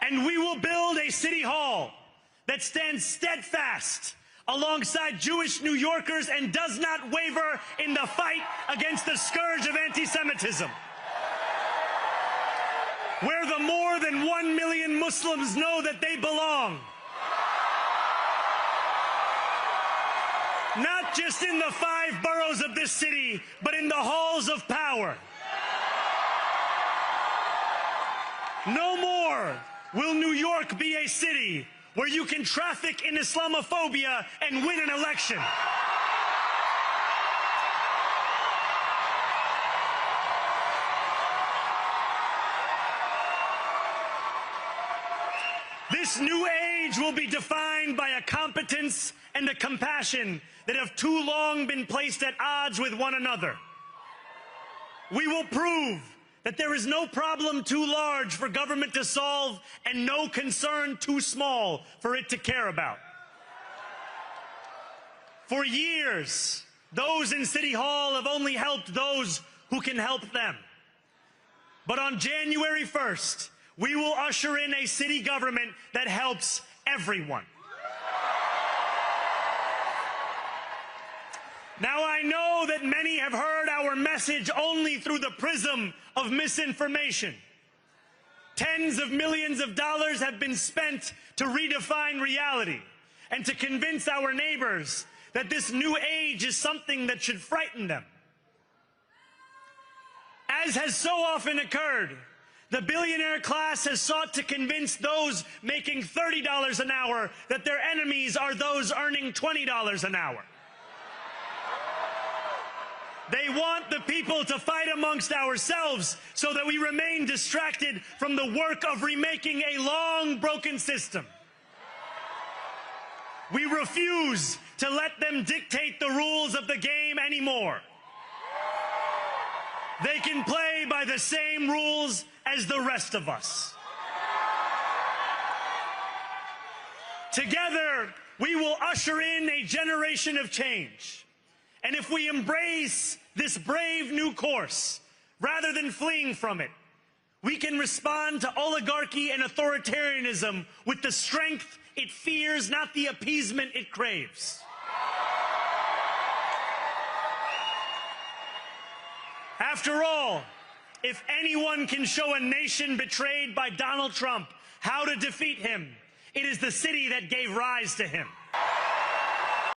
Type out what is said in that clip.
And we will build a city hall that stands steadfast alongside Jewish New Yorkers and does not waver in the fight against the scourge of anti-Semitism. Where the more than 1 million Muslims know that they belong. Not just in the 5 boroughs of this city, but in the halls of power. No more will New York be a city where you can traffic in Islamophobia and win an election. This new age will be defined by a competence and a compassion that have too long been placed at odds with one another. We will prove that there is no problem too large for government to solve and no concern too small for it to care about. For years, those in City Hall have only helped those who can help them. But on January 1st, we will usher in a city government that helps everyone. Now, I know that many have heard our message only through the prism of misinformation. Tens of millions of dollars have been spent to redefine reality and to convince our neighbors that this new age is something that should frighten them. As has so often occurred, the billionaire class has sought to convince those making $30 an hour that their enemies are those earning $20 an hour. They want the people to fight amongst ourselves so that we remain distracted from the work of remaking a long broken system. We refuse to let them dictate the rules of the game anymore. They can play by the same rules as the rest of us. Together, we will usher in a generation of change. And if we embrace this brave new course, rather than fleeing from it, we can respond to oligarchy and authoritarianism with the strength it fears, not the appeasement it craves. After all, if anyone can show a nation betrayed by Donald Trump how to defeat him, it is the city that gave rise to him.